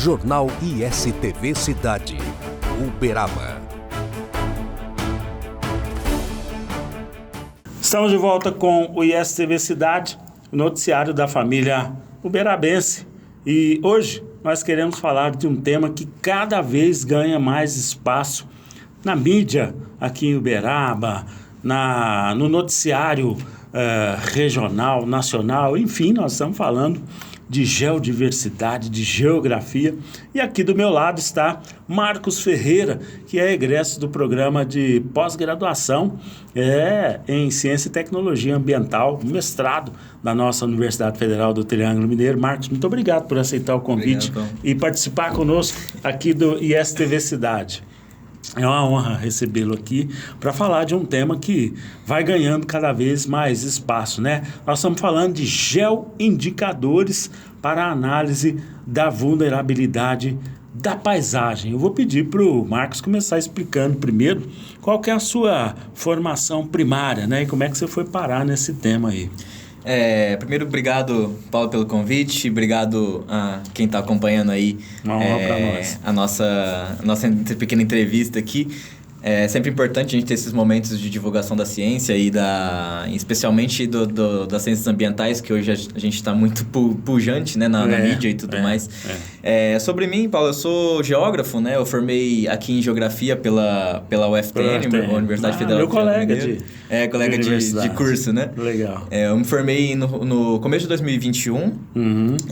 Jornal ISTV Cidade, Uberaba. Estamos de volta com o ISTV Cidade, o noticiário da família uberabense. E hoje nós queremos falar de um tema que cada vez ganha mais espaço na mídia aqui em Uberaba, no noticiário regional, nacional, enfim, nós estamos falando de geodiversidade, de geografia. E aqui do meu lado está Marcos Ferreira, que é egresso do programa de pós-graduação em Ciência e Tecnologia Ambiental, mestrado da nossa Universidade Federal do Triângulo Mineiro. Marcos, muito obrigado por aceitar o convite e participar conosco aqui do ISTV Cidade. É uma honra recebê-lo aqui para falar de um tema que vai ganhando cada vez mais espaço, né? Nós estamos falando de geoindicadores para a análise da vulnerabilidade da paisagem. Eu vou pedir para o Marcos começar explicando primeiro qual que é a sua formação primária, né? E como é que você foi parar nesse tema aí. Primeiro, obrigado, Paulo, pelo convite. Obrigado a quem está acompanhando aí a nossa pequena entrevista aqui. É sempre importante a gente ter esses momentos de divulgação da ciência e especialmente das ciências ambientais, que hoje a gente está muito pujante, né, na mídia e tudo mais. Sobre mim, Paulo, eu sou geógrafo, né? Eu formei aqui em Geografia pela UFTN, Universidade Federal. Meu colega colega de curso, né? Legal. Eu me formei no começo de 2021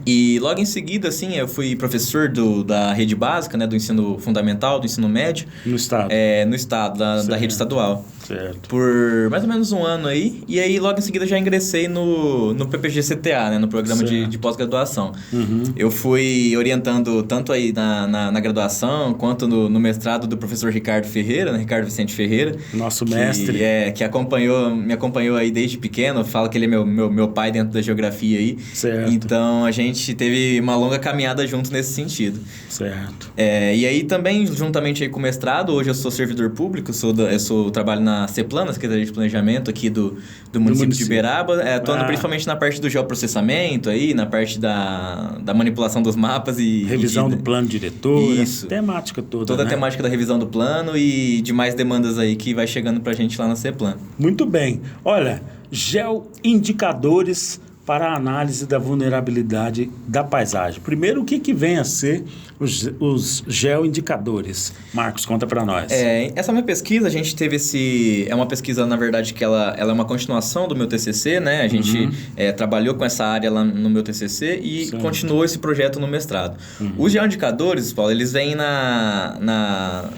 e logo em seguida, assim, eu fui professor da rede básica, né, do ensino fundamental, do ensino médio. No estado? No estado, da rede estadual. Certo. Por mais ou menos um ano aí. E aí, logo em seguida, já ingressei no PPG-CTA, né? No programa de pós-graduação. Eu fui orientando tanto aí na graduação, quanto no mestrado do professor Ricardo Ferreira, né? Ricardo Vicente Ferreira. Nosso mestre. Que me acompanhou aí desde pequeno. Falo que ele é meu pai dentro da geografia aí. Certo. Então, a gente teve uma longa caminhada junto nesse sentido. Certo. E aí, também, juntamente aí com o mestrado, hoje eu sou servidor público, trabalho na CEPLAN, na Secretaria de Planejamento aqui do município de Uberaba, atuando principalmente na parte do geoprocessamento, aí, na parte da manipulação dos mapas e... Revisão do plano diretor, isso. Temática toda, Toda né? A temática da revisão do plano e demais demandas aí que vai chegando pra gente lá na CEPLAN. Muito bem. Olha, geoindicadores para a análise da vulnerabilidade da paisagem. Primeiro, o que vem a ser os geoindicadores? Marcos, conta para nós. Essa minha pesquisa, a gente teve é uma pesquisa, na verdade, que ela é uma continuação do meu TCC, né? A gente trabalhou com essa área lá no meu TCC e continuou esse projeto no mestrado. Os geoindicadores, Paulo, eles vêm na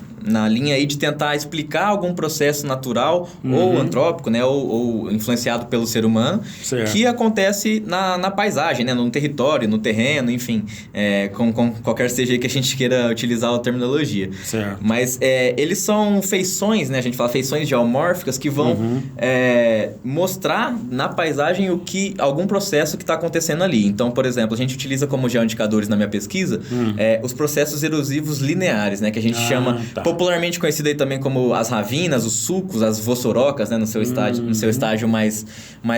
linha aí de tentar explicar algum processo natural ou antrópico, né? Ou influenciado pelo ser humano, que acontece na paisagem, né? No território, no terreno, enfim, com qualquer seja que a gente queira utilizar a terminologia. Certo. Mas eles são feições, né? A gente fala feições geomórficas que vão mostrar na paisagem algum processo que está acontecendo ali. Então, por exemplo, a gente utiliza como geoindicadores na minha pesquisa os processos erosivos lineares, né? Que a gente chama, popularmente conhecido aí também como as ravinas, os sulcos, as vossorocas, né? No seu estágio mais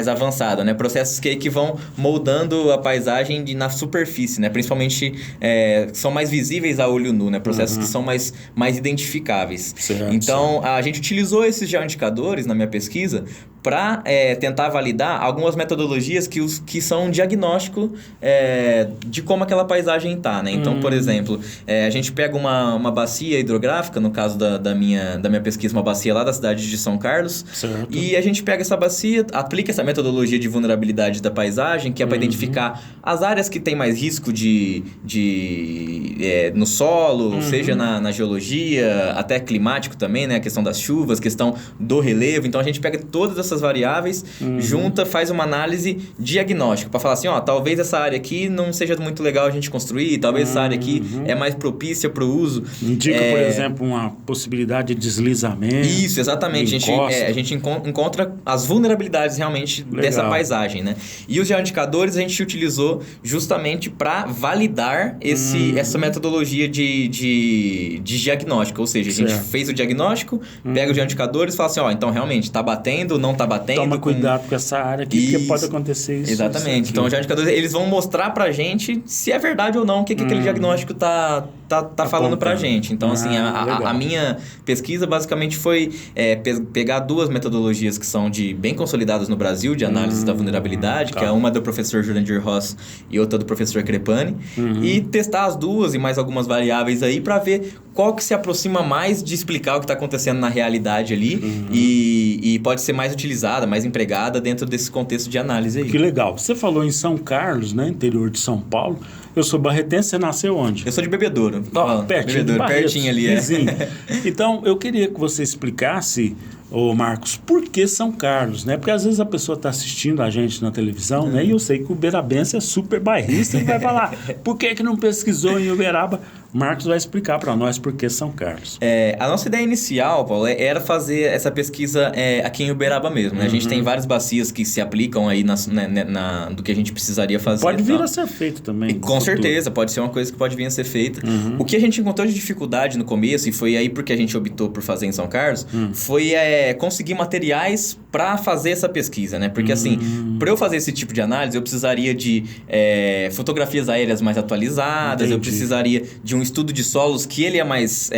avançado, né? Processos que vão moldando a paisagem na superfície, né? Principalmente são mais visíveis a olho nu, né? Processos que são mais identificáveis. Certo, então, a gente utilizou esses geoindicadores na minha pesquisa para tentar validar algumas metodologias que são um diagnóstico de como aquela paisagem está, né? Então, por exemplo, a gente pega uma bacia hidrográfica, no caso da minha pesquisa, uma bacia lá da cidade de São Carlos, certo. E a gente pega essa bacia, aplica essa metodologia de vulnerabilidade da paisagem, que é para identificar as áreas que tem mais risco no solo, seja na geologia, até climático também, né? A questão das chuvas, questão do relevo. Então, a gente pega todas essas variáveis, junta, faz uma análise diagnóstica para falar assim, talvez essa área aqui não seja muito legal a gente construir, talvez essa área aqui é mais propícia para o uso. Indica, por exemplo, uma possibilidade de deslizamento. Isso, exatamente. A gente encontra as vulnerabilidades realmente dessa paisagem, né? E os geoindicadores a gente utilizou justamente para validar essa metodologia de diagnóstico, ou seja, a gente fez o diagnóstico, pega os geoindicadores e fala assim, então realmente está batendo, não está está batendo. Toma cuidado com essa área aqui, porque pode acontecer isso. Exatamente. Então, os geoindicadores, eles vão mostrar pra gente se é verdade ou não, o que aquele diagnóstico tá falando pra gente. Então, assim, a minha pesquisa basicamente foi pegar duas metodologias que são bem consolidadas no Brasil, de análise da vulnerabilidade, que é uma do professor Jurandir Ross e outra do professor Crepani, e testar as duas e mais algumas variáveis aí para ver qual que se aproxima mais de explicar o que está acontecendo na realidade ali e pode ser mais utilizada, mais empregada dentro desse contexto de análise aí. Que legal. Você falou em São Carlos, né, interior de São Paulo. Eu sou barretense, você nasceu onde? Eu sou de Bebedouro. Pertinho Bebedouro, pertinho ali, Então, eu queria que você explicasse, Marcos, por que São Carlos, né? Porque às vezes a pessoa está assistindo a gente na televisão, né? E eu sei que o uberabense é super bairrista e vai falar, por que não pesquisou em Uberaba? Marcos vai explicar para nós por que São Carlos. A nossa ideia inicial, Paulo, era fazer essa pesquisa aqui em Uberaba mesmo. Né? A gente tem várias bacias que se aplicam aí do que a gente precisaria fazer. Pode vir a ser feito também. Com certeza, pode ser uma coisa que pode vir a ser feita. O que a gente encontrou de dificuldade no começo, e foi aí porque a gente optou por fazer em São Carlos, foi conseguir materiais para fazer essa pesquisa, né? Porque assim, para eu fazer esse tipo de análise, eu precisaria de fotografias aéreas mais atualizadas, eu precisaria de um estudo de solos que ele é mais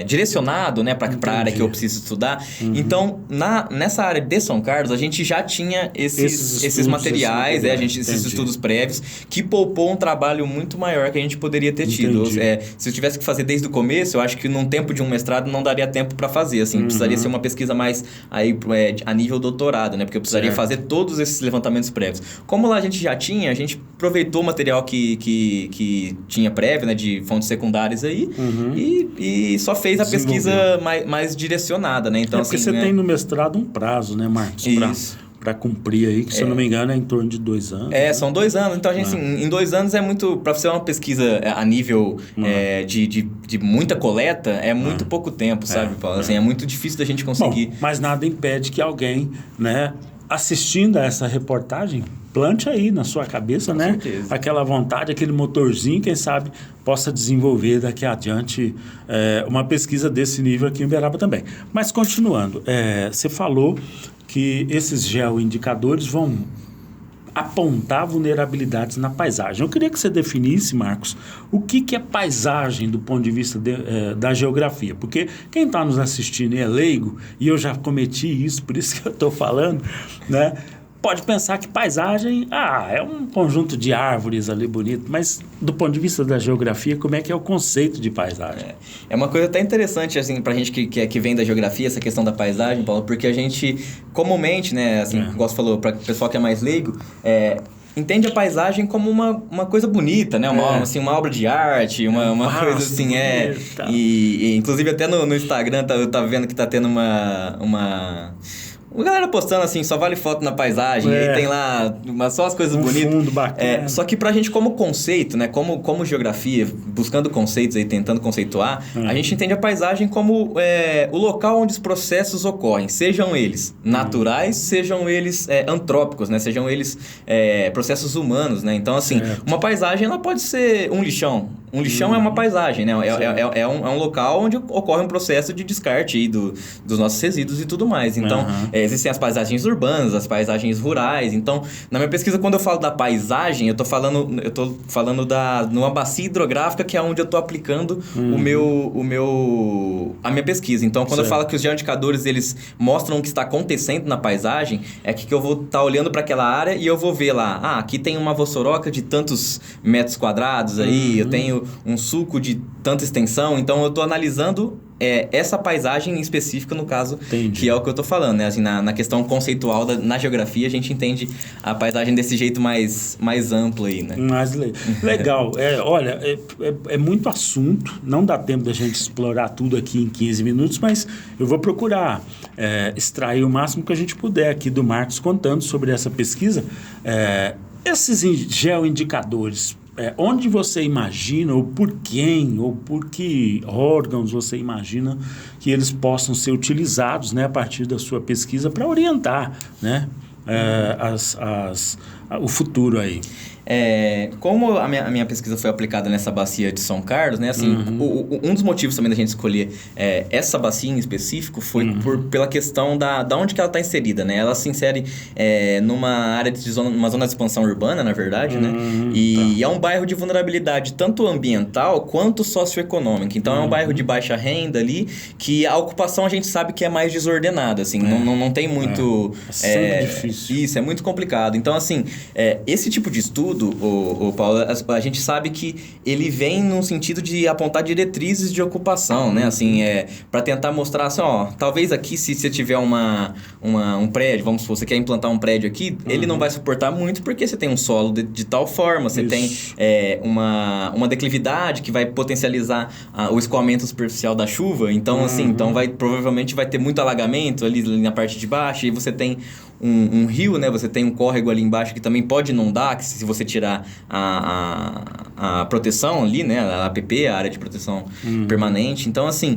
direcionado, né, para a área que eu preciso estudar. Então, nessa área de São Carlos, a gente já tinha esses materiais, esses estudos prévios, que poupou um trabalho muito maior que a gente poderia ter tido. Se eu tivesse que fazer desde o começo, eu acho que num tempo de um mestrado não daria tempo para fazer. Assim, precisaria ser uma pesquisa mais aí, a nível doutorado, né, porque eu precisaria fazer todos esses levantamentos prévios. Como lá a gente já tinha, a gente aproveitou o material que tinha prévio, né, de fontes secundárias aí, e só fez a pesquisa mais direcionada, né? Então, porque assim, você tem no mestrado um prazo, né, Marcos? Isso. Para cumprir aí, que se eu não me engano é em torno de 2 anos. São 2 anos. Então, a gente, assim, em 2 anos é muito... Para ser uma pesquisa a nível de muita coleta, é muito pouco tempo, sabe, Paulo? Assim, é muito difícil da gente conseguir... Bom, mas nada impede que alguém, né, assistindo a essa reportagem, plante aí na sua cabeça, né? Certeza. Aquela vontade, aquele motorzinho, quem sabe possa desenvolver daqui adiante uma pesquisa desse nível aqui em Uberaba também. Mas continuando, você falou que esses geoindicadores vão apontar vulnerabilidades na paisagem. Eu queria que você definisse, Marcos, o que é paisagem do ponto de vista da geografia. Porque quem está nos assistindo é leigo, e eu já cometi isso, por isso que eu estou falando, né? Pode pensar que paisagem, é um conjunto de árvores ali bonito, mas do ponto de vista da geografia, como é que é o conceito de paisagem? É uma coisa até interessante, assim, pra gente que vem da geografia, essa questão da paisagem, Paulo, porque a gente, comumente, né, assim, como você falou, para o pessoal que é mais leigo, entende a paisagem como uma coisa bonita, né? Uma obra de arte, uma coisa assim, e inclusive até no Instagram eu tava vendo que tá tendo uma galera postando assim, só vale foto na paisagem, aí tem lá só as coisas bonitas. Fundo bacana. Só que pra gente como conceito, né, como geografia, buscando conceitos aí, tentando conceituar, a gente entende a paisagem como o local onde os processos ocorrem, sejam eles naturais, sejam eles antrópicos, né, sejam eles processos humanos, né? Então, assim, uma paisagem ela pode ser um lixão. Um lixão é uma paisagem, né? É um local onde ocorre um processo de descarte aí dos nossos resíduos e tudo mais. Então, existem as paisagens urbanas, as paisagens rurais. Então, na minha pesquisa, quando eu falo da paisagem, eu tô falando numa bacia hidrográfica que é onde eu tô aplicando a minha pesquisa. Então, quando eu falo que os geoindicadores, eles mostram o que está acontecendo na paisagem, é que eu vou estar olhando para aquela área e eu vou ver lá, aqui tem uma vossoroca de tantos metros quadrados aí, eu tenho um sulco de tanta extensão, então eu estou analisando essa paisagem em específica, no caso, que é o que eu estou falando, né? Assim, na questão conceitual, na geografia, a gente entende a paisagem desse jeito mais amplo aí, né? Mais legal. Olha, é muito assunto, não dá tempo da gente explorar tudo aqui em 15 minutos, mas eu vou procurar extrair o máximo que a gente puder aqui do Marcos contando sobre essa pesquisa. Esses geoindicadores, onde você imagina, ou por quem, ou por que órgãos você imagina que eles possam ser utilizados, né, a partir da sua pesquisa para orientar, né, o futuro aí? como a minha pesquisa foi aplicada nessa bacia de São Carlos, né? Assim, um dos motivos também da gente escolher essa bacia em específico foi pela questão da onde que ela está inserida, né? Ela se insere numa área numa zona de expansão urbana, na verdade, né? E é um bairro de vulnerabilidade tanto ambiental quanto socioeconômica. Então, é um bairro de baixa renda ali, que a ocupação a gente sabe que é mais desordenada, assim. Não tem muito... É sempre difícil. Isso, é muito complicado. Então, assim, esse tipo de estudo, o Paulo, a gente sabe que ele vem no sentido de apontar diretrizes de ocupação, né? Assim, para tentar mostrar assim, ó, talvez aqui, se você tiver um prédio, vamos supor, você quer implantar um prédio aqui, ele não vai suportar muito porque você tem um solo de tal forma, você tem uma declividade que vai potencializar o escoamento superficial da chuva. Então, assim, então provavelmente vai ter muito alagamento ali na parte de baixo, e você tem um rio, né? Você tem um córrego ali embaixo que também pode inundar, que se você tirar a proteção ali, né? A APP, a área de proteção permanente. Então, assim,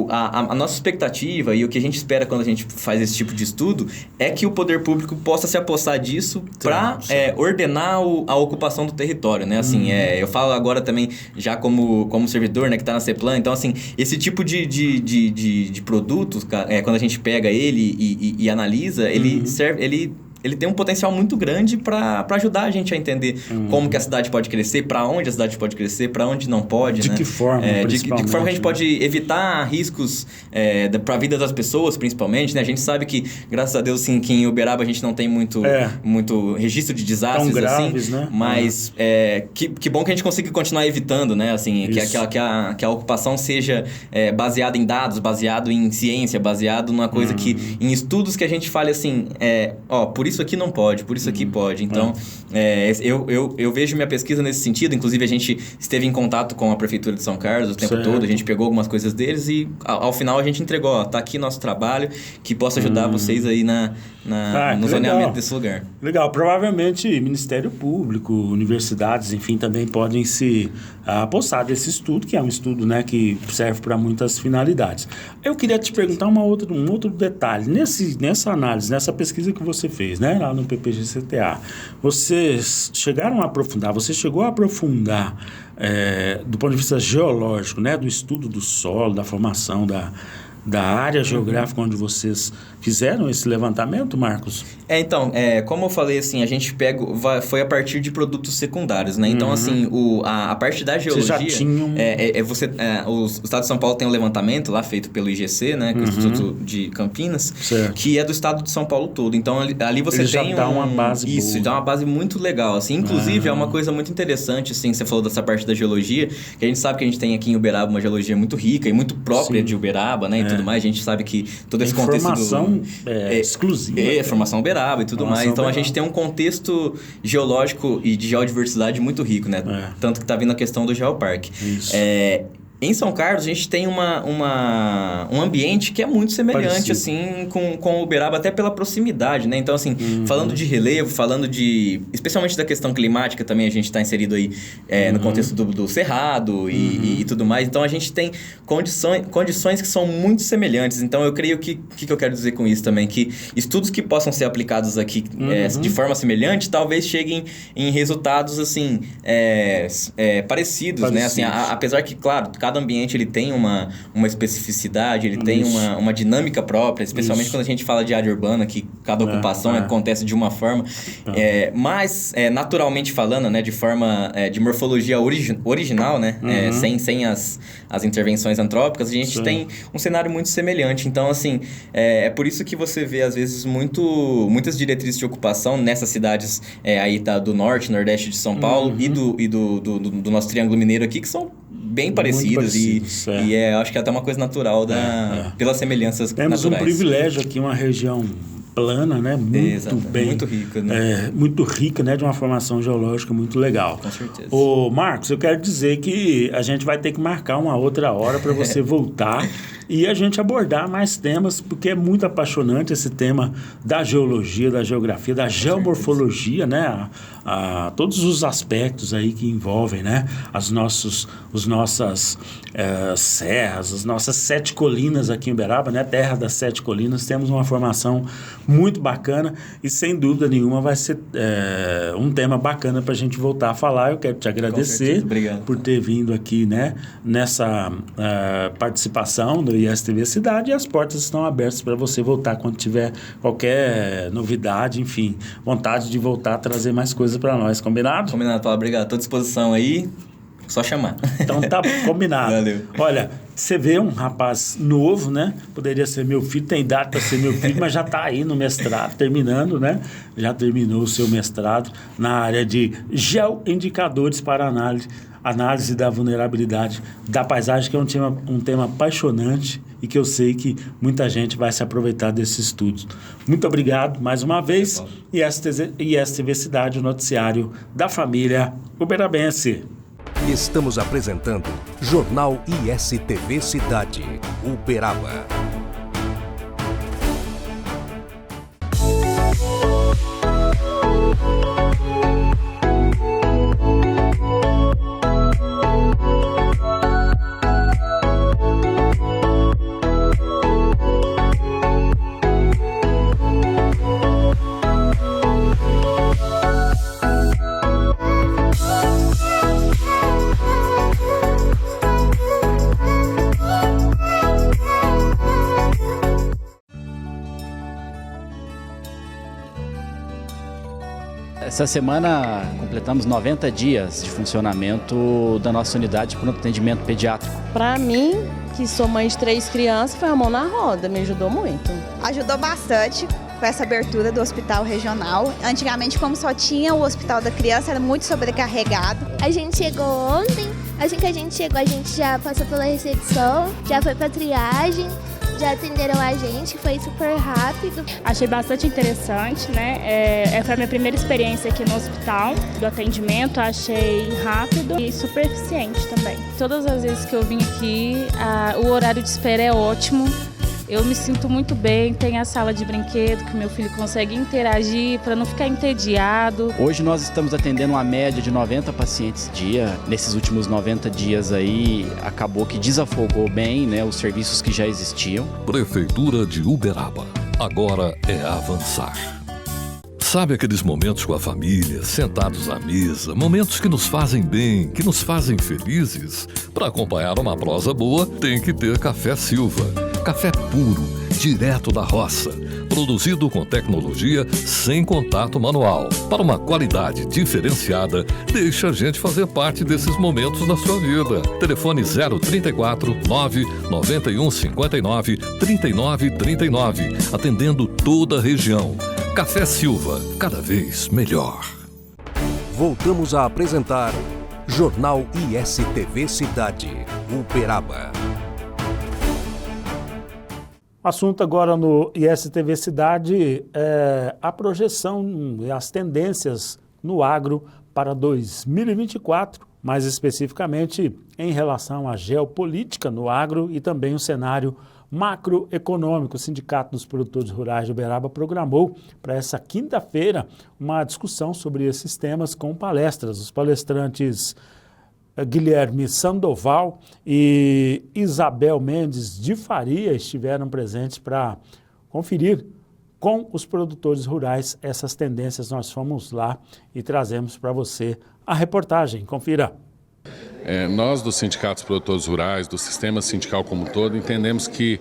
a nossa expectativa e o que a gente espera quando a gente faz esse tipo de estudo é que o poder público possa se apossar disso para ordenar a ocupação do território, né? Assim, eu falo agora também já como servidor, né? Que está na CEPLAN. Então, assim, esse tipo de produtos, quando a gente pega ele e analisa, ele tem um potencial muito grande para ajudar a gente a entender como que a cidade pode crescer, para onde a cidade pode crescer, para onde não pode, de né? Que forma, de que forma que a gente pode evitar riscos para a vida das pessoas, principalmente, né? A gente sabe que, graças a Deus, sim, que em Uberaba a gente não tem muito registro de desastres, tão graves, assim, né? Mas que bom que a gente consiga continuar evitando, né? Assim, que a ocupação seja baseada em dados, baseado em ciência, baseado numa coisa em estudos que a gente fale assim, por isso aqui não pode, por isso aqui pode. Então, eu vejo minha pesquisa nesse sentido. Inclusive, a gente esteve em contato com a Prefeitura de São Carlos o tempo todo. A gente pegou algumas coisas deles e, ao final, a gente entregou. Tá aqui nosso trabalho, que possa ajudar vocês aí no zoneamento desse lugar. Legal. Provavelmente, Ministério Público, universidades, enfim, também podem se apossar desse estudo, que é um estudo, né, que serve para muitas finalidades. Eu queria te perguntar um outro detalhe. Nessa análise, nessa pesquisa que você fez, né, lá no PPG-CTA, vocês chegaram a aprofundar, você chegou a aprofundar do ponto de vista geológico, né, do estudo do solo, da formação da área geográfica onde vocês fizeram esse levantamento, Marcos? Então, como eu falei, assim, a gente foi a partir de produtos secundários, né? Então, assim, a parte da geologia... Vocês já tinham... o Estado de São Paulo tem um levantamento lá feito pelo IGC, né? Que é o Instituto de Campinas, que é do Estado de São Paulo todo. Então, ali você ele tem já dá uma base boa. Isso, dá uma base muito legal, assim. Inclusive, é uma coisa muito interessante, assim, você falou dessa parte da geologia, que a gente sabe que a gente tem aqui em Uberaba uma geologia muito rica e muito própria de Uberaba, né? E tudo mais. A gente sabe que todo esse contexto informação exclusiva. Formação Uberaba e tudo mais. Então, a gente tem um contexto geológico e de geodiversidade muito rico, né? Tanto que está vindo a questão do Geoparque. Isso. Em São Carlos, a gente tem um ambiente que é muito semelhante, parecido, assim, com Uberaba, até pela proximidade, né? Então, assim, falando de relevo, especialmente da questão climática também, a gente está inserido aí no contexto do Cerrado e tudo mais. Então, a gente tem condições que são muito semelhantes. Então, eu creio que eu quero dizer com isso também? Que estudos que possam ser aplicados aqui de forma semelhante, talvez cheguem em resultados, assim, parecidos, né? Assim, apesar que, claro, cada ambiente ele tem uma especificidade, ele tem uma dinâmica própria, especialmente quando a gente fala de área urbana, que cada ocupação acontece de uma forma. Mas, naturalmente falando, né, de forma de morfologia original, né, sem as intervenções antrópicas, a gente tem um cenário muito semelhante. Então, assim, é por isso que você vê, às vezes, muitas diretrizes de ocupação nessas cidades aí do norte, nordeste de São Paulo e do nosso Triângulo Mineiro aqui, que são bem parecidas e acho que é até uma coisa natural pelas semelhanças naturais. Temos um privilégio aqui, uma região plana, né? Muito rica, né? Muito rica, né? De uma formação geológica muito legal. Com certeza. Ô, Marcos, eu quero dizer que a gente vai ter que marcar uma outra hora para você voltar e a gente abordar mais temas, porque é muito apaixonante esse tema da geologia, da geografia, da geomorfologia, né? Todos os aspectos aí que envolvem, né? Os nossas serras, as nossas 7 colinas aqui em Uberaba, né? Terra das 7 colinas, temos uma formação muito bacana e sem dúvida nenhuma vai ser um tema bacana para a gente voltar a falar. Eu quero te agradecer por ter vindo aqui, né? Nessa participação do ISTV Cidade, e as portas estão abertas para você voltar quando tiver qualquer novidade, enfim, vontade de voltar a trazer mais coisas para nós, combinado? Combinado, Paulo, obrigado. Estou à disposição aí, só chamar. Então tá combinado. Valeu. Olha, você vê um rapaz novo, né? Poderia ser meu filho, tem idade para ser meu filho, mas já está aí no mestrado, terminando, né? Já terminou o seu mestrado na área de geoindicadores para análise da vulnerabilidade da paisagem, que é um tema apaixonante e que eu sei que muita gente vai se aproveitar desse estudo. Muito obrigado mais uma vez. ISTV Cidade, o noticiário da família uberabense. Estamos apresentando Jornal ISTV Cidade, Uberaba. Essa semana completamos 90 dias de funcionamento da nossa unidade de pronto atendimento pediátrico. Para mim, que sou mãe de 3 crianças, foi a mão na roda, me ajudou muito. Ajudou bastante com essa abertura do hospital regional. Antigamente, como só tinha o hospital da criança, era muito sobrecarregado. A gente chegou ontem, assim que a gente chegou, a gente já passou pela recepção, já foi para triagem. Já atenderam a gente, foi super rápido. Achei bastante interessante, né? Foi a minha primeira experiência aqui no hospital do atendimento, achei rápido e super eficiente também. Todas as vezes que eu vim aqui, o horário de espera é ótimo. Eu me sinto muito bem, tem a sala de brinquedo que meu filho consegue interagir para não ficar entediado. Hoje nós estamos atendendo uma média de 90 pacientes dia. Nesses últimos 90 dias aí, acabou que desafogou bem, né, os serviços que já existiam. Prefeitura de Uberaba. Agora é avançar. Sabe aqueles momentos com a família, sentados à mesa, momentos que nos fazem bem, que nos fazem felizes? Para acompanhar uma prosa boa, tem que ter Café Silva. Café puro, direto da roça, produzido com tecnologia sem contato manual. Para uma qualidade diferenciada, deixa a gente fazer parte desses momentos da sua vida. Telefone 034 991 59 39 39, atendendo toda a região. Café Silva, cada vez melhor. Voltamos a apresentar Jornal ISTV Cidade, Uberaba. Assunto agora no ISTV Cidade é a projeção e as tendências no agro para 2024, mais especificamente em relação à geopolítica no agro e também o cenário macroeconômico. O Sindicato dos Produtores Rurais de Uberaba programou para essa quinta-feira uma discussão sobre esses temas com palestras. Os palestrantes Guilherme Sandoval e Isabel Mendes de Faria estiveram presentes para conferir com os produtores rurais essas tendências. Nós fomos lá e trazemos para você a reportagem. Confira. Nós do Sindicato dos Produtores Rurais, do sistema sindical como um todo, entendemos que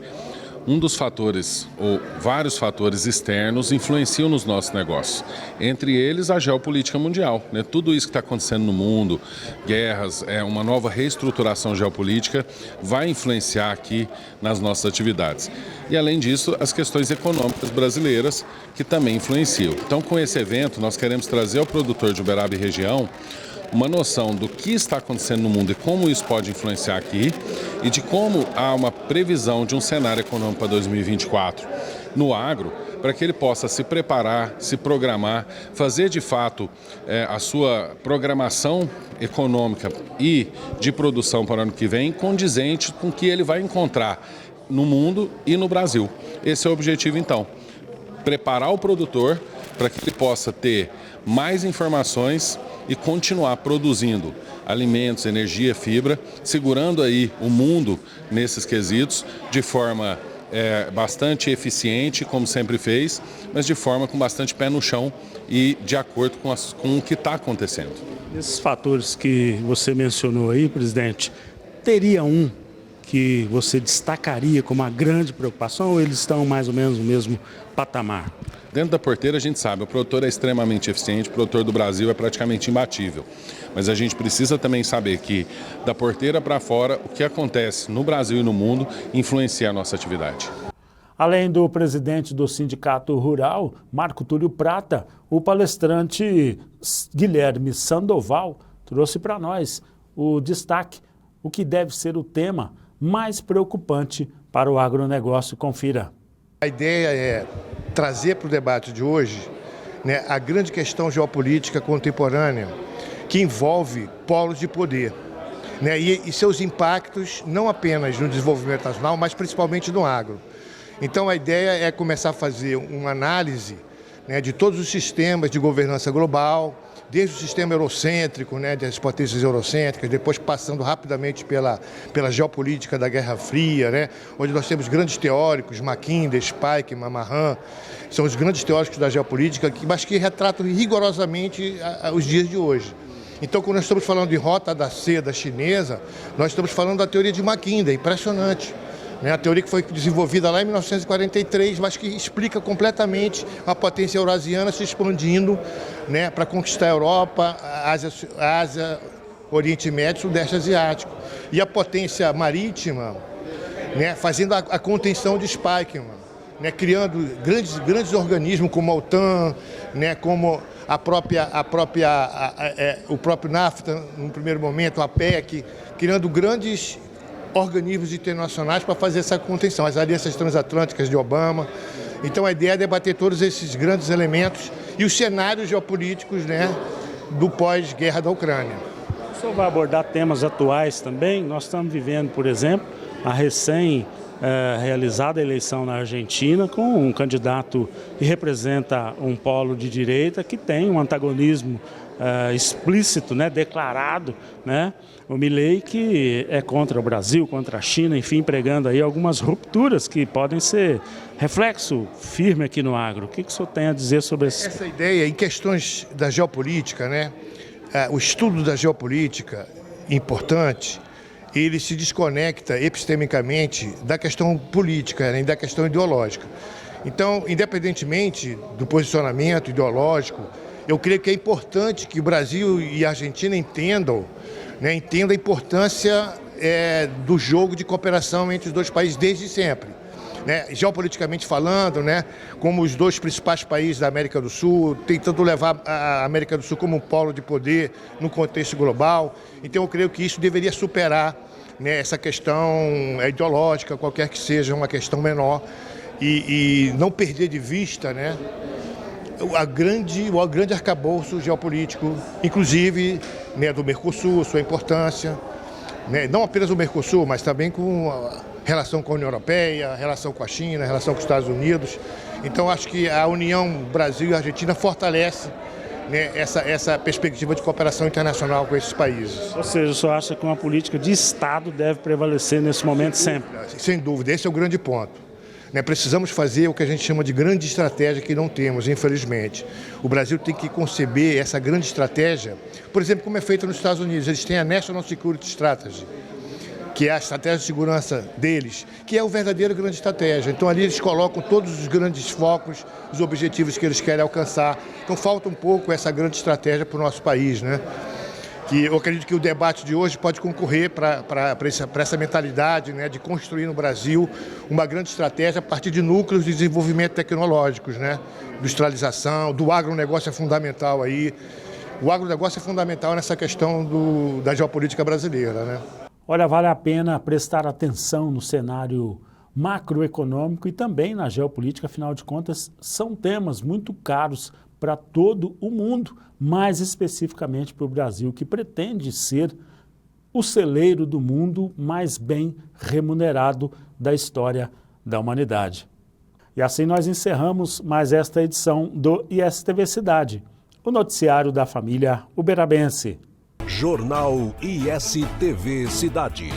um dos fatores, ou vários fatores externos, influenciam nos nossos negócios. Entre eles, a geopolítica mundial, né? Tudo isso que está acontecendo no mundo, guerras, uma nova reestruturação geopolítica, vai influenciar aqui nas nossas atividades. E, além disso, as questões econômicas brasileiras, que também influenciam. Então, com esse evento, nós queremos trazer ao produtor de Uberaba e região uma noção do que está acontecendo no mundo e como isso pode influenciar aqui, e de como há uma previsão de um cenário econômico para 2024 no agro, para que ele possa se preparar, se programar, fazer de fato a sua programação econômica e de produção para o ano que vem condizente com o que ele vai encontrar no mundo e no Brasil. Esse é o objetivo, então. Preparar o produtor para que ele possa ter mais informações e continuar produzindo alimentos, energia, fibra, segurando aí o mundo nesses quesitos de forma bastante eficiente, como sempre fez, mas de forma com bastante pé no chão e de acordo com o que está acontecendo. Esses fatores que você mencionou aí, presidente, teria um que você destacaria como uma grande preocupação ou eles estão mais ou menos no mesmo patamar? Dentro da porteira a gente sabe, o produtor é extremamente eficiente, o produtor do Brasil é praticamente imbatível. Mas a gente precisa também saber que da porteira para fora, o que acontece no Brasil e no mundo influencia a nossa atividade. Além do presidente do Sindicato Rural, Marco Túlio Prata, o palestrante Guilherme Sandoval trouxe para nós o destaque, o que deve ser o tema mais preocupante para o agronegócio. Confira. A ideia é trazer para o debate de hoje, né, a grande questão geopolítica contemporânea que envolve polos de poder, né, e seus impactos não apenas no desenvolvimento nacional, mas principalmente no agro. Então a ideia é começar a fazer uma análise, né, de todos os sistemas de governança global, desde o sistema eurocêntrico, né, das potências eurocêntricas, depois passando rapidamente pela geopolítica da Guerra Fria, né, onde nós temos grandes teóricos, Mackinder, Spike, Mahan, são os grandes teóricos da geopolítica, mas que retratam rigorosamente os dias de hoje. Então, quando nós estamos falando de rota da seda chinesa, nós estamos falando da teoria de Mackinder, impressionante. A teoria que foi desenvolvida lá em 1943, mas que explica completamente a potência eurasiana se expandindo, né, para conquistar a Europa, a Ásia, Oriente Médio e Sudeste Asiático. E a potência marítima, né, fazendo a contenção de Spikeman, né, criando grandes organismos como a OTAN, né, como o próprio NAFTA, no primeiro momento, a APEC, criando grandes organismos internacionais para fazer essa contenção, as alianças transatlânticas de Obama. Então a ideia é debater todos esses grandes elementos e os cenários geopolíticos, né, do pós-guerra da Ucrânia. O senhor vai abordar temas atuais também? Nós estamos vivendo, por exemplo, a realizada eleição na Argentina com um candidato que representa um polo de direita que tem um antagonismo explícito, né, declarado, né, o Milei, que é contra o Brasil, contra a China, enfim, pregando aí algumas rupturas que podem ser reflexo firme aqui no agro. O que o senhor tem a dizer sobre essa ideia em questões da geopolítica, né? O estudo da geopolítica importante, ele se desconecta epistemicamente da questão política, né, e da questão ideológica. Então, independentemente do posicionamento ideológico, eu creio que é importante que o Brasil e a Argentina entendam a importância do jogo de cooperação entre os dois países desde sempre. Né? Geopoliticamente falando, né, como os dois principais países da América do Sul, tentando levar a América do Sul como um polo de poder no contexto global. Então eu creio que isso deveria superar, né, essa questão ideológica, qualquer que seja uma questão menor, e não perder de vista, né, o grande arcabouço geopolítico, inclusive, né, do Mercosul, sua importância, né, não apenas o Mercosul, mas também com a relação com a União Europeia, a relação com a China, a relação com os Estados Unidos. Então, acho que a união Brasil e Argentina fortalece, né, essa perspectiva de cooperação internacional com esses países. Ou seja, o senhor acha que uma política de Estado deve prevalecer nesse momento sempre? Sem dúvida, esse é o grande ponto. Precisamos fazer o que a gente chama de grande estratégia, que não temos, infelizmente. O Brasil tem que conceber essa grande estratégia, por exemplo, como é feita nos Estados Unidos. Eles têm a National Security Strategy, que é a estratégia de segurança deles, que é a verdadeira grande estratégia. Então ali eles colocam todos os grandes focos, os objetivos que eles querem alcançar. Então falta um pouco essa grande estratégia para o nosso país, né? Que eu acredito que o debate de hoje pode concorrer para essa mentalidade, né, de construir no Brasil uma grande estratégia a partir de núcleos de desenvolvimento tecnológicos, né, industrialização, do agronegócio é fundamental aí. O agronegócio é fundamental nessa questão da geopolítica brasileira, né? Olha, vale a pena prestar atenção no cenário macroeconômico e também na geopolítica, afinal de contas, são temas muito caros para todo o mundo, mais especificamente para o Brasil, que pretende ser o celeiro do mundo mais bem remunerado da história da humanidade. E assim nós encerramos mais esta edição do ISTV Cidade, o noticiário da família uberabense. Jornal ISTV Cidade.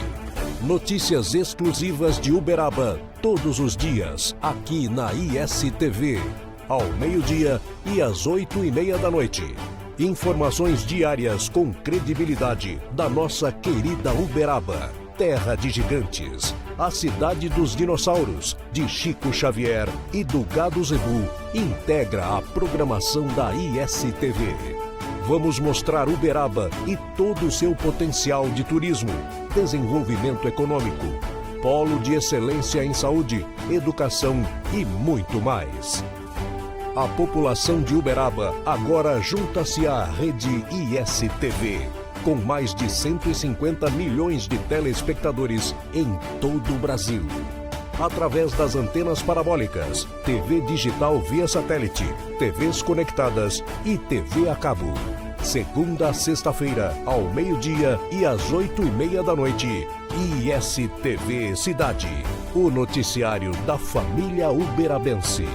Notícias exclusivas de Uberaba todos os dias, aqui na ISTV, ao meio-dia e às 8h30 da noite. Informações diárias com credibilidade da nossa querida Uberaba, terra de gigantes, a cidade dos dinossauros, de Chico Xavier e do Gado Zebu, integra a programação da ISTV. Vamos mostrar Uberaba e todo o seu potencial de turismo, desenvolvimento econômico, polo de excelência em saúde, educação e muito mais. A população de Uberaba agora junta-se à rede ISTV, com mais de 150 milhões de telespectadores em todo o Brasil. Através das antenas parabólicas, TV digital via satélite, TVs conectadas e TV a cabo. Segunda a sexta-feira, ao meio-dia e às 8h30 da noite. ISTV Cidade, o noticiário da família uberabense.